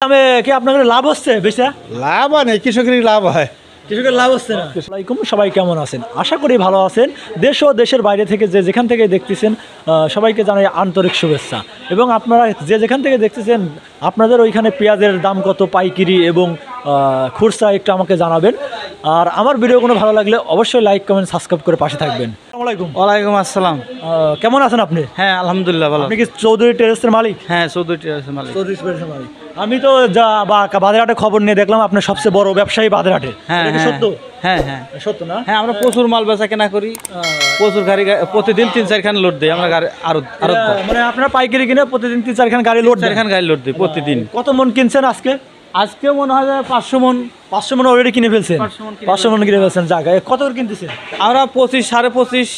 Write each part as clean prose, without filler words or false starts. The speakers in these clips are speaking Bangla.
আমি কি আপনাদের লাভ হচ্ছে বেশি? লাভ হয় না, কৃষকেরই লাভ হয়। কৃষকের লাভ হচ্ছে না। আসসালামাইকুম, সবাই কেমন আছেন? আশা করি ভালো আছেন। দেশ ও দেশের বাইরে থেকে যেখান থেকে দেখতেছেন সবাইকে জানাই আন্তরিক শুভেচ্ছা। এবং আপনারা যেখান থেকে দেখতেছেন আপনাদের ওইখানে পেঁয়াজের দাম কত, পাইকারি এবং খুচরা একটু আমাকে জানাবেন। আর আমার ভিডিওগুলো ভালো লাগলে অবশ্যই লাইক, কমেন্ট, সাবস্ক্রাইব করে পাশে থাকবেন। আসসালামু আলাইকুম। ওয়ালাইকুম আসসালাম। কেমন আছেন আপনি? হ্যাঁ আলহামদুলিল্লাহ ভালো। আপনি কি চৌধুরী ট্রেডার্সের মালিক? হ্যাঁ চৌধুরী ট্রেডার্সের মালিক। চৌধুরী ট্রেডার্সের মালিক। আমি তো বাজারহাটে খবর নিয়ে দেখলাম আপনার সবচেয়ে বড় ব্যবসায়ী বাজারহাটে। হ্যাঁ সত্য? হ্যাঁ হ্যাঁ সত্য না? হ্যাঁ, আমরা প্রচুর মাল বেচা কেনা করি, প্রচুর গাড়ি প্রতিদিন 3-4 খান লোড দেই আমরা গাড়ি। আরো মানে আপনারা পাইকারি কিনে প্রতিদিন 3-4 খান গাড়ি লোড দেন? 4 খান গাড়ি লোড দেই প্রতিদিন। কত মন কিনছেন আজকে? আজকে মনে হয় 500 মন। 500 মন অলরেডি কিনে ফেলছেন? 500 মন কিনে ফেলছেন। জায়গায় কত করে কিনতেছেন? আমরা 25, 25.5,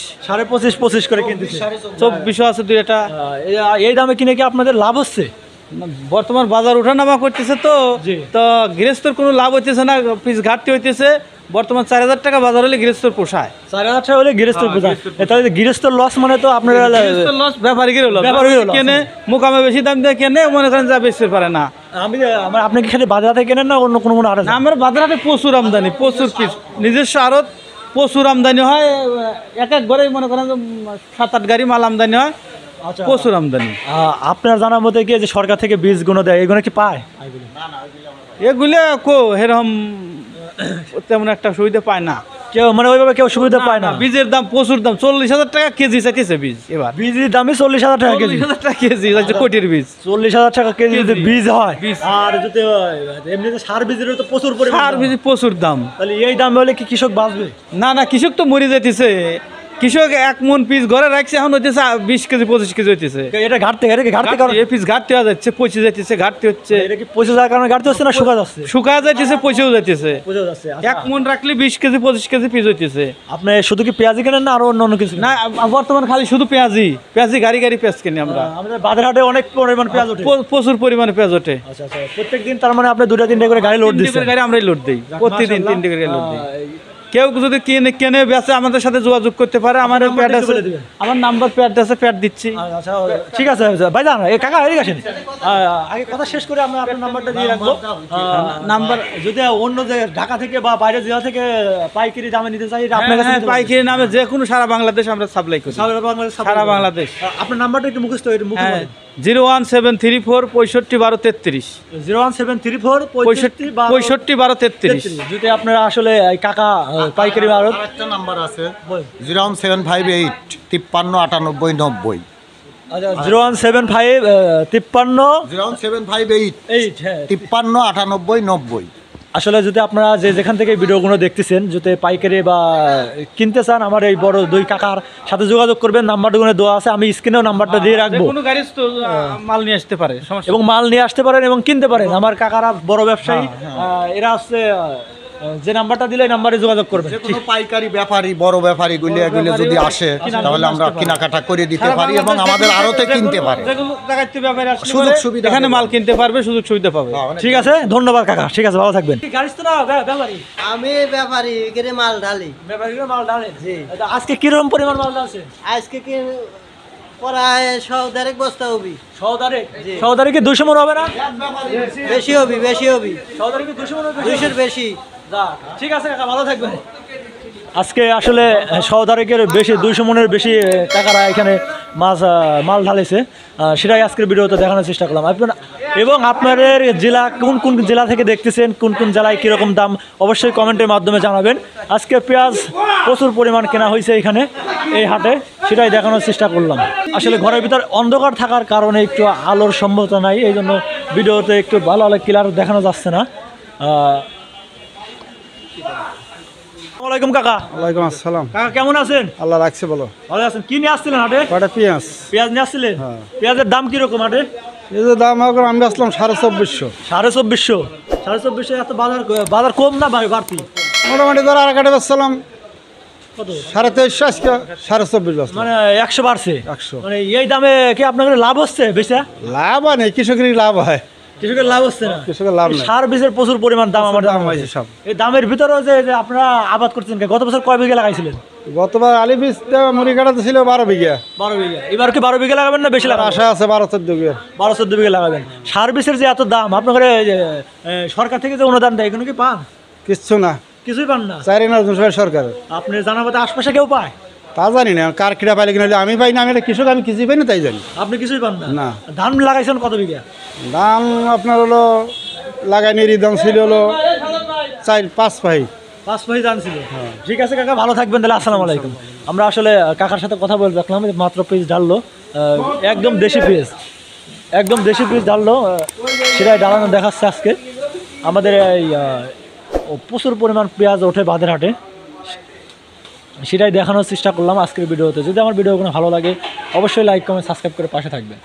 25.5 করে কিনতেছেন। 24 আছে দুই একটা। এই দামে কিনে কি আপনাদের লাভ হচ্ছে? বর্তমান বাজার ওঠানামা করতেছে তো জি। তো গৃহস্থর কোনো লাভ হইতেছে না, পিস ঘাটতি হইতেছে। বর্তমান 4000 টাকা বাজার হলে গৃহস্থর পোষায়। 4000 টাকা হলে গৃহস্থর পোষায়। তাহলে গৃহস্থর লস মানে তো আপনারা লস, ব্যাপারীদের লস। কেনে মুকামে বেশি দাম দিয়ে কেনে, মনে করেন যা বেচতে পারে না। আপনি কি খালি বাজার থেকে কেনেন না অন্য কোনো আড়ত? আমার বাজারে প্রচুর আমদানি, প্রচুর পিস, নিজস্ব আড়ত, প্রচুর আমদানি হয়। এক ঘরে মনে করেন 7-8 গাড়ি মাল আমদানি হয়। আচ্ছা, প্রচুর আমদানি। আপনার জানার মধ্যে কি যে সরকার থেকে বীজগুলো দেয়, এগুলো কি পায়? এগুলো এরকম তেমন একটা সুবিধা পায় না কেউ, মানে ওইভাবে কেউ সুবিধা পায় না। বীজের দাম প্রচুর দাম, 40,000 টাকা কেজি চাইতেছে বীজ। এবার বীজের দামই 40,000 টাকা কেজি। 40,000 টাকা কেজি কোটির বীজ। 40,000 টাকা কেজি যদি বীজ হয়, আর যদি এমনিতে সার বীজেরও তো প্রচুর পরিমাণ সার বীজ প্রচুর দাম। তাহলে এই দাম হলে কি কৃষক বাঁচবে? না না, কৃষক তো মরে যাইতেছে। কৃষক 1 মন পিস ঘরে রাখছে, এখন হইতেছে 20 কেজি 25 কেজি হইতেছে। এটা ঘাটতে কারণ এই পিস ঘাটতি হয়ে যাচ্ছে, পচে যাইতেছে, ঘাটতি হচ্ছে। এটা কি পচে যাওয়ার কারণে ঘাটতি হচ্ছে না শুকা যাচ্ছে? শুকায় যাইতেছে, পচেও যাইতেছে। পচে যাচ্ছে। 1 মন রাখলে 20 কেজি 25 কেজি পিস হইতেছে। আপনি শুধু কি পেঁয়াজি কেনেন না আরো অন্য কিছু? না, বর্তমান খালি শুধু পেঁয়াজি গাড়ি পেঁয়াজ কিনি আমরা। আমাদের বাজারহাটে অনেক পরিমাণ পেঁয়াজ ওঠে। প্রচুর পরিমাণে পেঁয়াজ ওঠে। আচ্ছা আচ্ছা, প্রত্যেকদিন তার মানে আপনি 2-3 করে গাড়ি লোড দিচ্ছেন? গাড়ি আমরাই লোড দিই প্রতিদিন, 3 গাড়ি লোড দিই। কেউ যদি কেনে বেচে আমাদের সাথে যোগাযোগ করতে পারে। আমার প্যাড আছে, আমার নাম্বার প্যাড আছে, প্যাড দিচ্ছি। আচ্ছা ঠিক আছে ভাইজান। এই কাকা এদিকে আসেন, আগে কথা শেষ করে আমরা আপনার নাম্বারটা দিয়ে রাখবো। নাম্বার যদি অন্য যে ঢাকা থেকে বা বাইরে জেলা থেকে পাইকারি দামে নিতে চাই, আপনার কাছে পাইকারি নামে যে কোনো সারা বাংলাদেশ আমরা সাপ্লাই করি। সারা বাংলাদেশ। আপনার নাম্বারটা একটু মুখস্থ, 01734 65 12 33। 01734 65 12 33। যদি আপনারা আসলে কাকা পাইকারি আরো একটা নাম্বার আছে 01758 53 98 90। আচ্ছা, 01758 53 98 90। আসলে যদি আপনারা যেখান থেকে ভিডিওগুলো দেখতেছেন, যদি পাইকারি বা কিনতে চান, আমার এই বড় 2 কাকার সাথে যোগাযোগ করবেন। নাম্বারগুলো দেওয়া আছে, আমি স্ক্রিনেও নাম্বারটা দিয়ে রাখবো। কোনো গাড়ি তো মাল নিয়ে আসতে পারে, এবং মাল নিয়ে আসতে পারেন এবং কিনতে পারেন। আমার কাকারা বড় ব্যবসায়ী, এরা হচ্ছে যে নাম্বারটা দিলে এই নাম্বারে যোগাযোগ করবেন। কোনো পাইকারি ব্যাপারী, বড় ব্যাপারী গুলি এগুলো যদি আসে তাহলে আমরা কেনাকাটা করে দিতে পারি এবং আমাদের আড়তে কিনতে পারে। সুযোগ সুবিধা, এখানে মাল কিনতে পারবে, সুযোগ সুবিধা পাবে। ঠিক আছে, ধন্যবাদ কাকা। ঠিক আছে, ভালো থাকবেন। আমি ব্যাপারী এখানে মাল ঢালি। আজকে কিরকম পরিমাণ মাল আছে? আজকে কি প্রায় 100 বস্তা হবি। 100 কি 200 মন হবে না? বেশি হবি। 100 কি 200 মন হবে? 200-র বেশি। ঠিক আছে কাকা, ভালো থাকবেন। আজকে আসলে 100 বেশি, 200 মনের বেশি টাকারা এখানে মাল ঢালেছে। সেটাই আজকের ভিডিওতে দেখানোর চেষ্টা করলাম। এবং আপনাদের জেলা কোন জেলা থেকে দেখতেছেন, কোন জেলায় কীরকম দাম অবশ্যই কমেন্টের মাধ্যমে জানাবেন। আজকে পেঁয়াজ প্রচুর পরিমাণ কেনা হয়েছে এখানে এই হাটে, সেটাই দেখানোর চেষ্টা করলাম। আসলে ঘরের ভিতর অন্ধকার থাকার কারণে একটু আলোর সম্ভাবনা নাই, এই জন্য ভিডিওতে একটু ভালো ক্লিয়ার দেখানো যাচ্ছে না। আসসালামু আলাইকুম কাকা। ওয়ালাইকুম আসসালাম। কাকা কেমন আছেন? আল্লাহ রাখছে, বলো। ভালো আছেন। কি নিয়ে আসছিলেন হাটে? পেঁয়াজ নিয়ে আসছিলেন? পেঁয়াজের দাম কিরকম হাটে? এই যে দাম এখন আমি আসলাম 2450। 2450 এত বাজার কম না বাড়তি? মোটামুটি ধর আর কাটে বেচলাম কত 2350, আজকে 2450। মানে 100 বাড়ছে। 100। মানে এই দামে কি আপনাদের লাভ হচ্ছে বেশি? লাভ হয় না, কৃষকেরই লাভ হয়। কৃষকের লাভ হচ্ছে না? কৃষকের লাভ নেই। সার বীজের প্রচুর পরিমাণ দাম। আমার দাম হয়েছে সব। এই দামের ভিতরেও যে আপনারা আবাদ করছেন, গত বছর কয় বিঘা লাগাইছিলেন? গতবার আলি বীজটা মুড়ি কাটাতে ছিল 12 বিঘা, 12 বিঘা। এবার কি 12 বিঘা লাগাবেন না বেশি আর লাগাবেন? আশা আছে 12-14 বিঘা। 12-14 বিঘা লাগাবেন। সার বীজের যে এত দাম, আপনাদের সরকার থেকে যে অনুদান দেয় এগুলো কি পান? কিচ্ছু না, কিছুই পান না। 4 আনা সরকারের। আপনি জানা মতে আশপাশে কেউ পায়? তা জানি না, কার কিনা পাইলে কিনা, আমি পাই না, আমি একটা কৃষক, আমি কিছুই পাই না, তাই জানি। আপনি কিছুই পান না? না। ধান লাগাইছেন কত বিঘা? দাম আপনার হলো লাগাইনির দাম ছিল হলো 4-5 পাই। 5 পাই ধান ছিল। ঠিক আছে কাকা, ভালো থাকবেন তাহলে। আসসালামু আলাইকুম। আমরা আসলে কাকার সাথে কথা বলে রাখলাম, মাত্র পিস ঢাললো, একদম দেশি পিস, একদম দেশি পিস ঢাললো, সেটাই ঢালানো দেখাচ্ছে আজকে। আমাদের এই প্রচুর পরিমাণ পেঁয়াজ ওঠে বাঁধের হাটে, সেটাই দেখানোর চেষ্টা করলাম আজকের ভিডিওতে। যদি আমার ভিডিও কোনো ভালো লাগে অবশ্যই লাইক কমেন্ট সাবস্ক্রাইব করে পাশে থাকবেন।